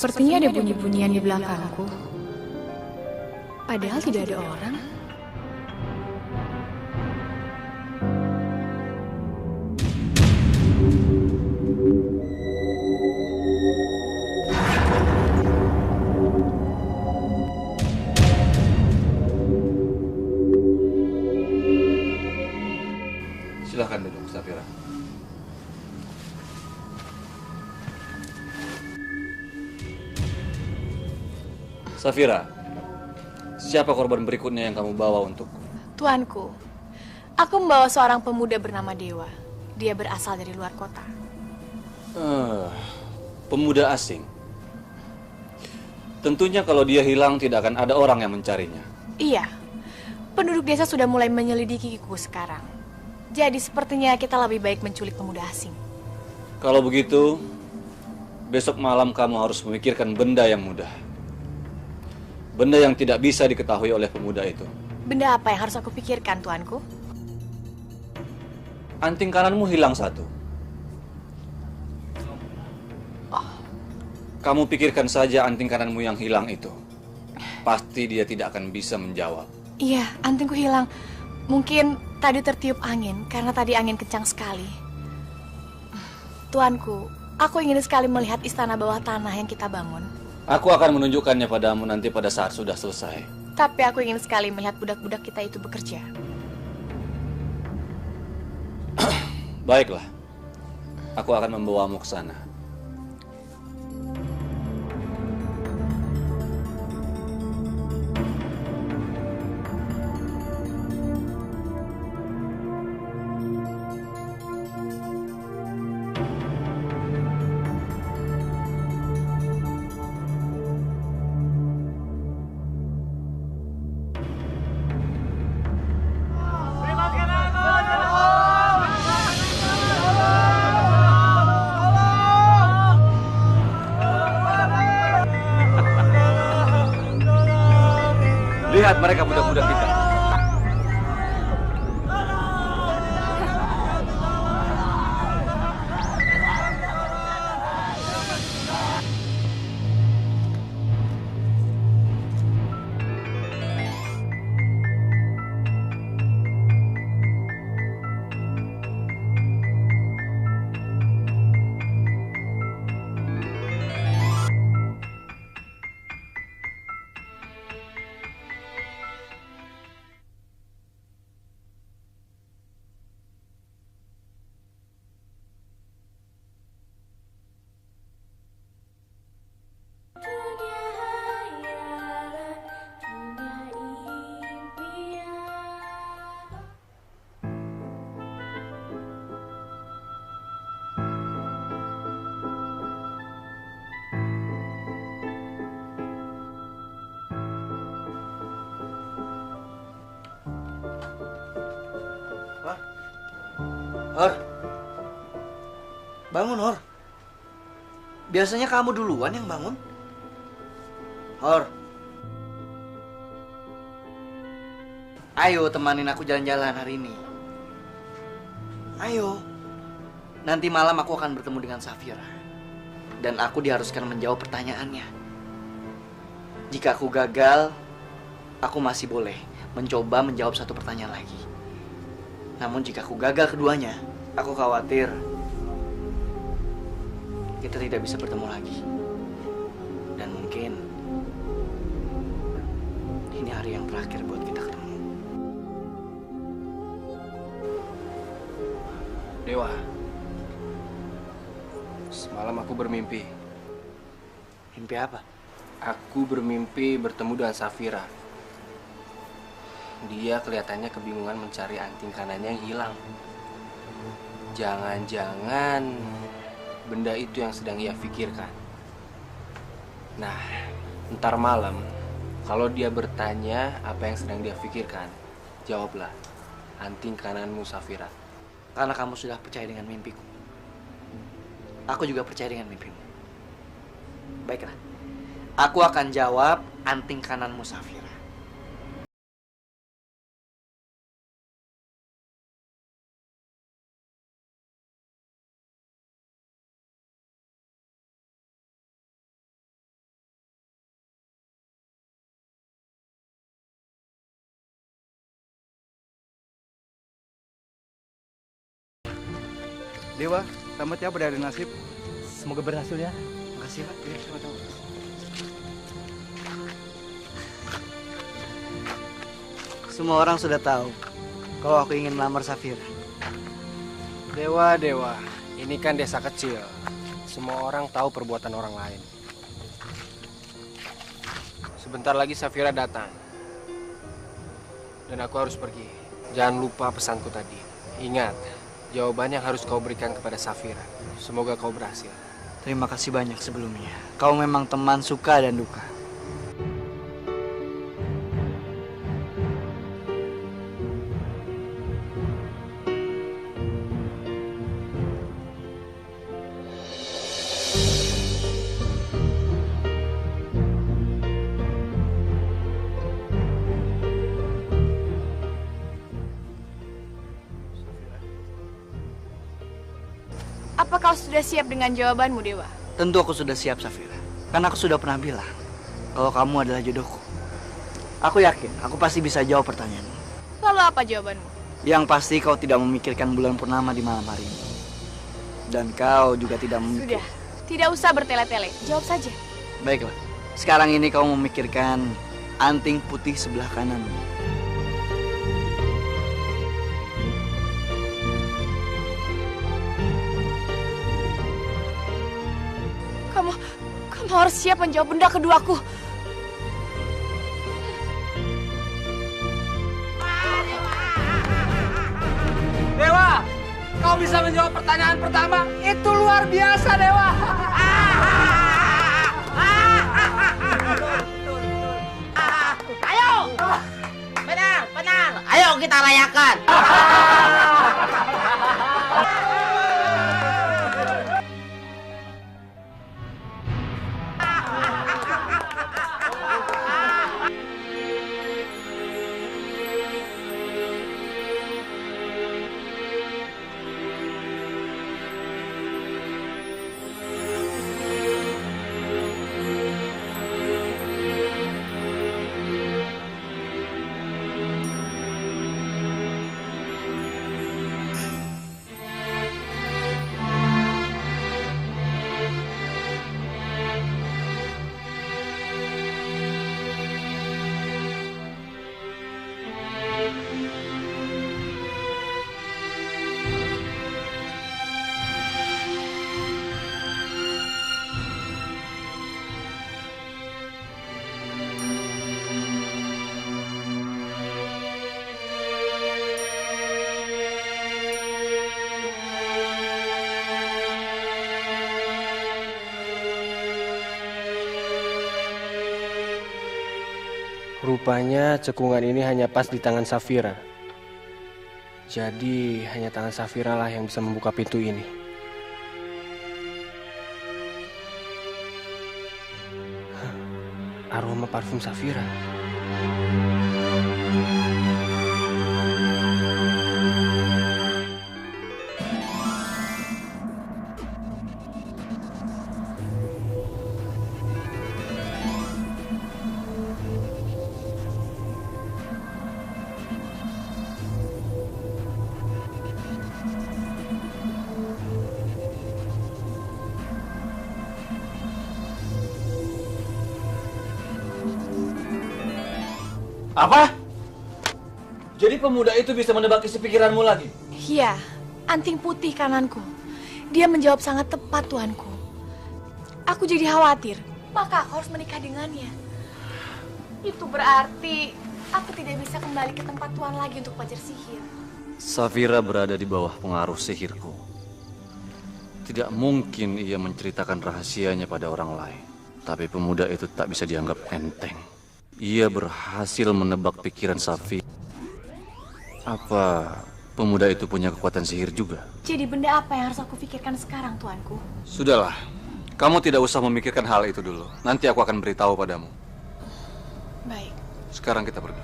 Sepertinya ada bunyi-bunyian di belakangku. Padahal tidak ada orang. Silahkan duduk, Safira. Safira, siapa korban berikutnya yang kamu bawa untukku? Tuanku, aku membawa seorang pemuda bernama Dewa. Dia berasal dari luar kota. Pemuda asing. Tentunya kalau dia hilang tidak akan ada orang yang mencarinya. Iya, penduduk desa sudah mulai menyelidikiku sekarang. Jadi sepertinya kita lebih baik menculik pemuda asing. Kalau begitu, besok malam kamu harus memikirkan benda yang mudah. Benda yang tidak bisa diketahui oleh pemuda itu. Benda apa yang harus aku pikirkan, tuanku? Anting kananmu hilang satu. Kamu pikirkan saja anting kananmu yang hilang itu. Pasti dia tidak akan bisa menjawab. Iya, antingku hilang. Mungkin tadi tertiup angin, karena tadi angin kencang sekali. Tuanku, aku ingin sekali melihat istana bawah tanah yang kita bangun. Aku akan menunjukkannya padamu nanti pada saat sudah selesai. Tapi aku ingin sekali melihat budak-budak kita itu bekerja. Baiklah, aku akan membawamu ke sana. Lihat mereka budak-budak kita. Hor, bangun Hor. Biasanya kamu duluan yang bangun. Hor, ayo temanin aku jalan-jalan hari ini. Ayo, nanti malam aku akan bertemu dengan Safira. Dan aku diharuskan menjawab pertanyaannya. Jika aku gagal, aku masih boleh mencoba menjawab satu pertanyaan lagi. Namun jika aku gagal keduanya, aku khawatir kita tidak bisa bertemu lagi. Dan mungkin ini hari yang terakhir buat kita ketemu. Dewa, semalam aku bermimpi. Mimpi apa? Aku bermimpi bertemu dengan Safira. Dia kelihatannya kebingungan mencari anting kanannya yang hilang. Jangan-jangan benda itu yang sedang ia pikirkan. Nah, ntar malam, kalau dia bertanya apa yang sedang dia pikirkan, jawablah, anting kananmu Safira. Karena kamu sudah percaya dengan mimpiku. Aku juga percaya dengan mimpimu. Baiklah, aku akan jawab anting kananmu Safira. Dewa, selamat ya berdari nasib. Semoga berhasil ya. Makasih Pak. Ya, sama-sama. Semua orang sudah tahu kalau aku ingin melamar Safira. Dewa, Dewa, ini kan desa kecil. Semua orang tahu perbuatan orang lain. Sebentar lagi Safira datang. Dan aku harus pergi. Jangan lupa pesanku tadi. Ingat, jawabannya harus kau berikan kepada Safira. Semoga kau berhasil. Terima kasih banyak sebelumnya. Kau memang teman suka dan duka. Apa kau sudah siap dengan jawabanmu, Dewa? Tentu aku sudah siap, Safira. Karena aku sudah pernah bilang kalau kamu adalah jodohku. Aku yakin aku pasti bisa jawab pertanyaanmu. Lalu apa jawabanmu? Yang pasti kau tidak memikirkan bulan purnama di malam hari ini. Dan kau juga tidak memikirkan... Sudah, tidak usah bertele-tele. Jawab saja. Baiklah. Sekarang ini kau memikirkan anting putih sebelah kananmu. Kamu harus siap menjawab benda keduaku. Dewa, kau bisa menjawab pertanyaan pertama. Itu luar biasa, Dewa. Ayo, benar, benar. Ayo kita rayakan. Rupanya cekungan ini hanya pas di tangan Safira. Jadi hanya tangan Safira lah yang bisa membuka pintu ini. Aroma parfum Safira. Apa? Jadi pemuda itu bisa menebak isi pikiranmu lagi? Iya, anting putih kananku. Dia menjawab sangat tepat, tuanku. Aku jadi khawatir, maka aku harus menikah dengannya. Itu berarti aku tidak bisa kembali ke tempat tuan lagi untuk belajar sihir. Safira berada di bawah pengaruh sihirku. Tidak mungkin ia menceritakan rahasianya pada orang lain. Tapi pemuda itu tak bisa dianggap enteng. Ia berhasil menebak pikiran Safira. Apa pemuda itu punya kekuatan sihir juga? Jadi benda apa yang harus aku pikirkan sekarang, tuanku? Sudahlah, kamu tidak usah memikirkan hal itu dulu. Nanti aku akan beritahu padamu. Baik. Sekarang kita pergi.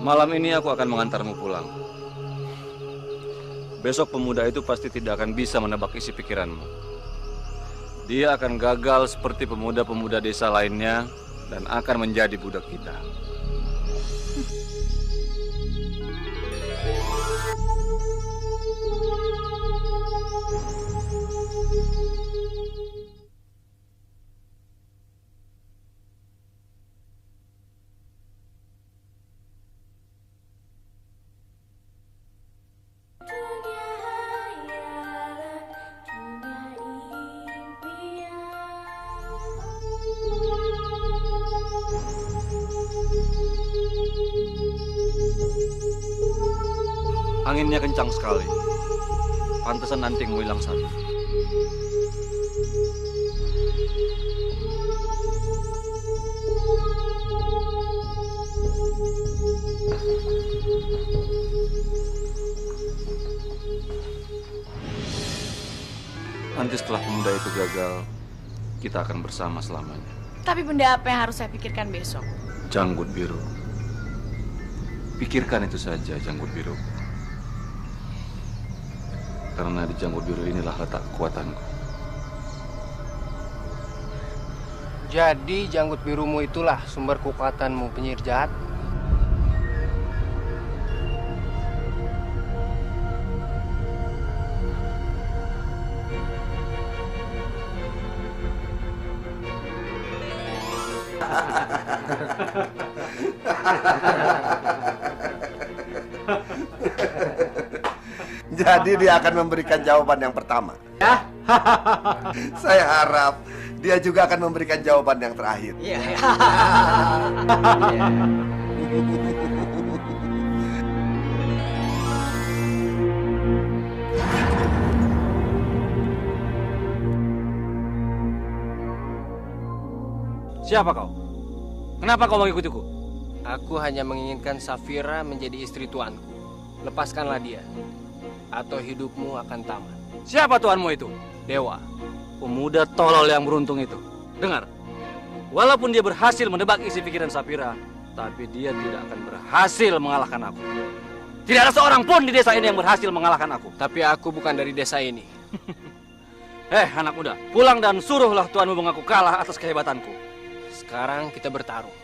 Malam ini aku akan mengantarmu pulang. Besok pemuda itu pasti tidak akan bisa menebak isi pikiranmu. Dia akan gagal seperti pemuda-pemuda desa lainnya dan akan menjadi budak kita. Anginnya kencang sekali. Pantesan antingmu hilang satu. Nanti setelah pemuda itu gagal, kita akan bersama selamanya. Tapi benda apa yang harus saya pikirkan besok? Janggut biru. Pikirkan itu saja, janggut biru. Karena di janggut biru inilah letak kekuatanku. Jadi janggut birumu itulah sumber kekuatanmu, penyihir jahat? Jadi dia akan memberikan jawaban yang pertama. Ya. Saya harap dia juga akan memberikan jawaban yang terakhir. Iya. Siapa kau? Kenapa kau mengikutiku? Aku hanya menginginkan Safira menjadi istri tuanku. Lepaskanlah dia, atau hidupmu akan tamat. Siapa tuanmu itu? Dewa. Pemuda tolol yang beruntung itu. Dengar, walaupun dia berhasil menebak isi pikiran Safira, tapi dia tidak akan berhasil mengalahkan aku. Tidak ada seorang pun di desa ini yang berhasil mengalahkan aku. Tapi aku bukan dari desa ini. Anak muda, pulang dan suruhlah tuanmu mengaku kalah atas kehebatanku. Sekarang kita bertarung.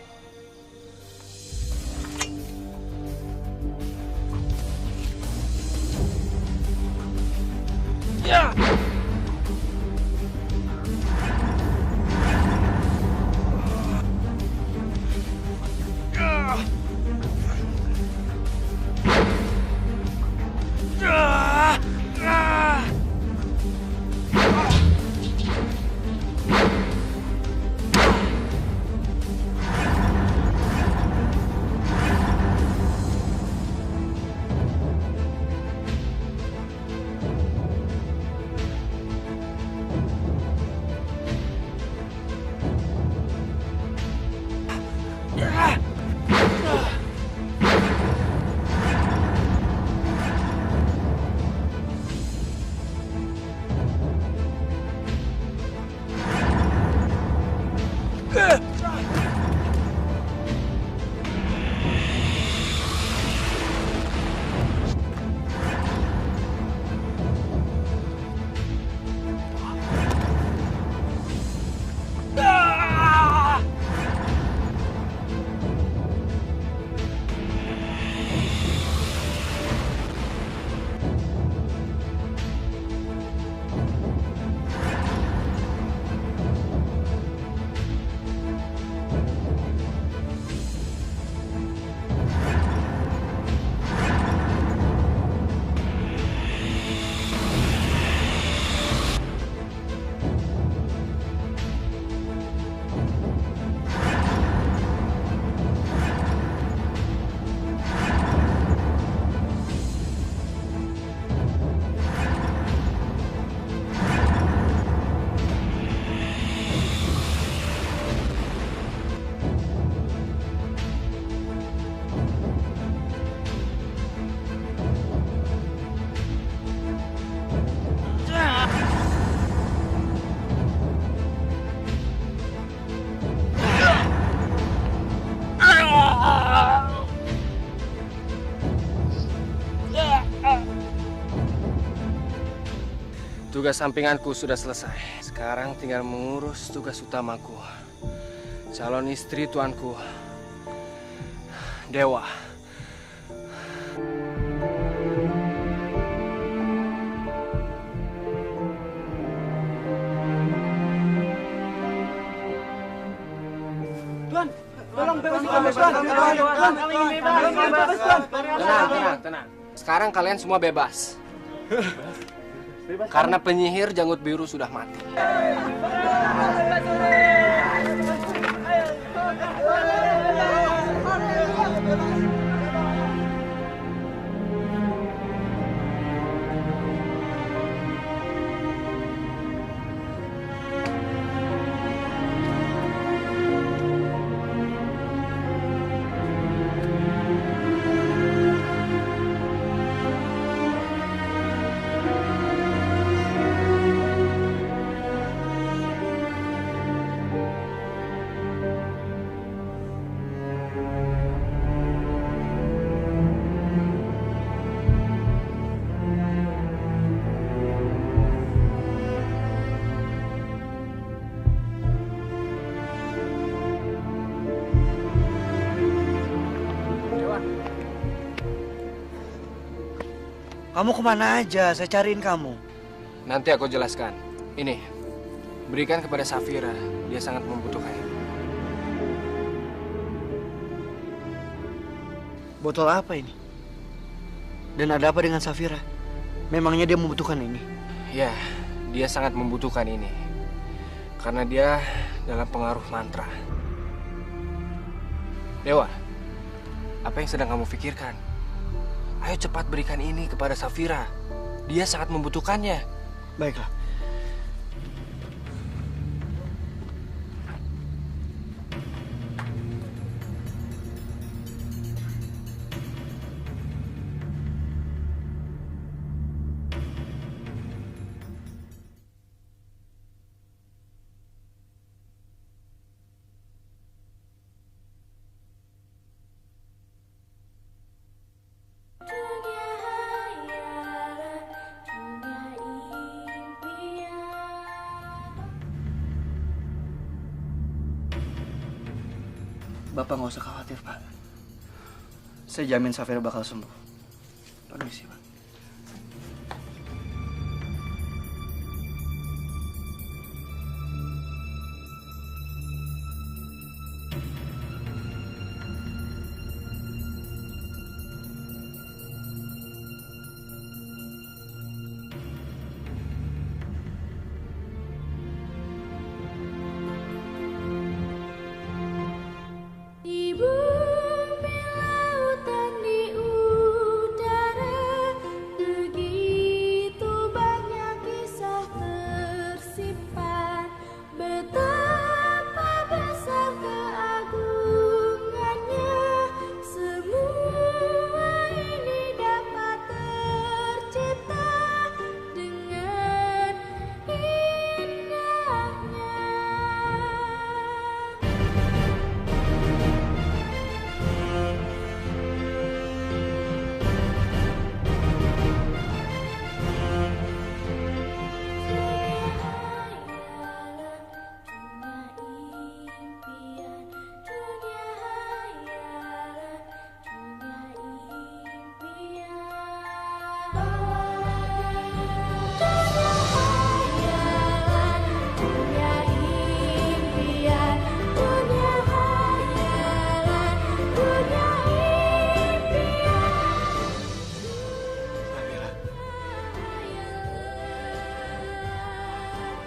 Ya! Tugas sampinganku sudah selesai. Sekarang tinggal mengurus tugas utamaku. Calon istri tuanku, Dewa. Tuan, tolong bebaskan kami, Tuan. Kami ingin bebas, Tuan. Tenang. Sekarang kalian semua bebas. Karena penyihir janggut biru sudah mati. Kamu kemana aja? Saya cariin kamu. Nanti aku jelaskan. Ini, berikan kepada Safira. Dia sangat membutuhkannya. Botol apa ini? Dan ada apa dengan Safira? Memangnya dia membutuhkan ini? Ya, dia sangat membutuhkan ini. Karena dia dalam pengaruh mantra. Dewa, apa yang sedang kamu pikirkan? Ayo cepat berikan ini kepada Safira. Dia sangat membutuhkannya. Baiklah. Bapak nggak usah khawatir, Pak. Saya jamin Safira bakal sembuh. Permisi, Pak.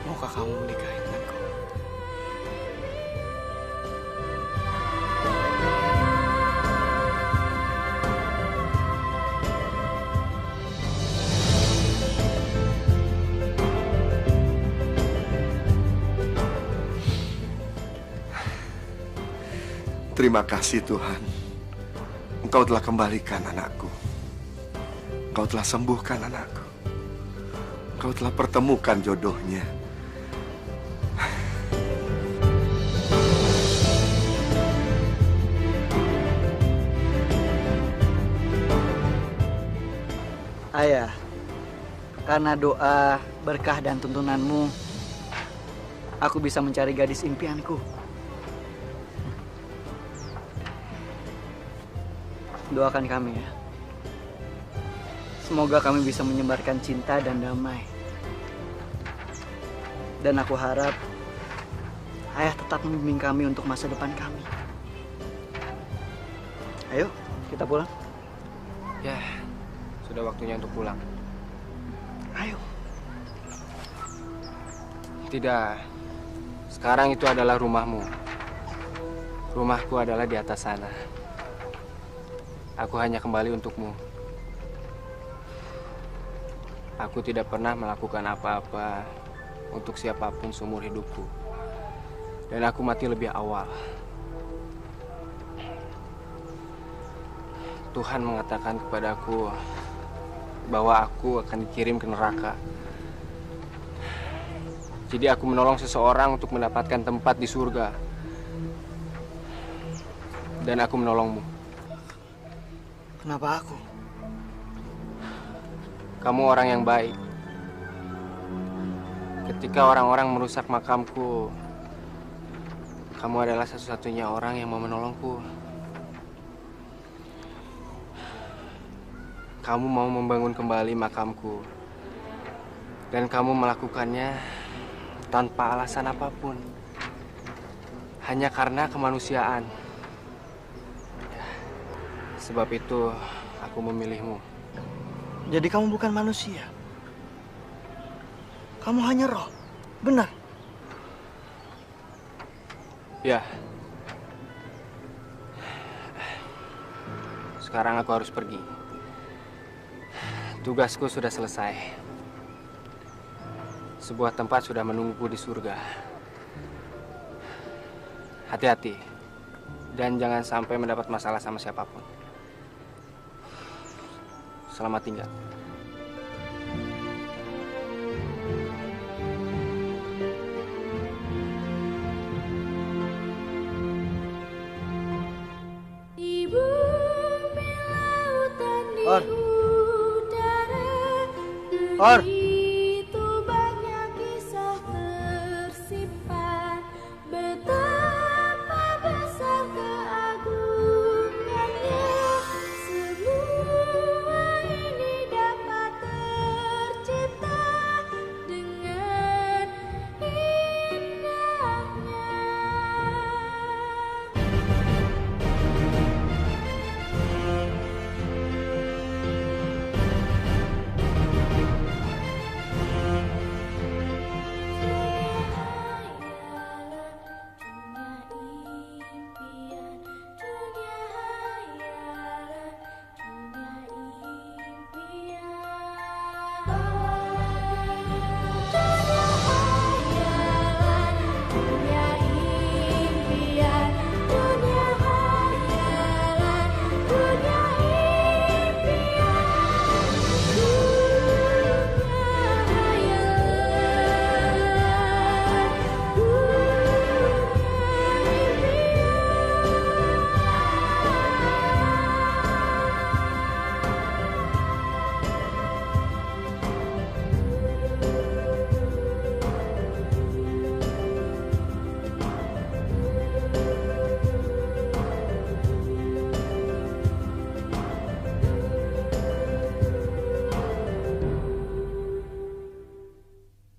Maukah kamu menikahi denganku? Terima kasih Tuhan. Engkau telah kembalikan anakku. Engkau telah sembuhkan anakku. Engkau telah pertemukan jodohnya. Ayah, Karena doa, berkah, dan tuntunanmu, aku bisa mencari gadis impianku. Doakan kami ya. Semoga kami bisa menyebarkan cinta dan damai. Dan aku harap ayah tetap membimbing kami untuk masa depan kami. Ayo, kita pulang. Ya, sudah waktunya untuk pulang. Ayo. Tidak. Sekarang itu adalah rumahmu. Rumahku adalah di atas sana. Aku hanya kembali untukmu. Aku tidak pernah melakukan apa-apa untuk siapapun seumur hidupku. Dan aku mati lebih awal. Tuhan mengatakan kepadaku bahwa aku akan dikirim ke neraka. Jadi aku menolong seseorang untuk mendapatkan tempat di surga. Dan aku menolongmu. Kenapa aku? Kamu orang yang baik. Ketika orang-orang merusak makamku, kamu adalah satu-satunya orang yang mau menolongku. Kamu mau membangun kembali makamku. Dan kamu melakukannya tanpa alasan apapun. Hanya karena kemanusiaan. Sebab itu aku memilihmu. Jadi kamu bukan manusia. Kamu hanya roh. Benar? Ya. Sekarang aku harus pergi. Tugasku sudah selesai. Sebuah tempat sudah menungguku di surga. Hati-hati. Dan jangan sampai mendapat masalah sama siapapun. Selamat tinggal. Or.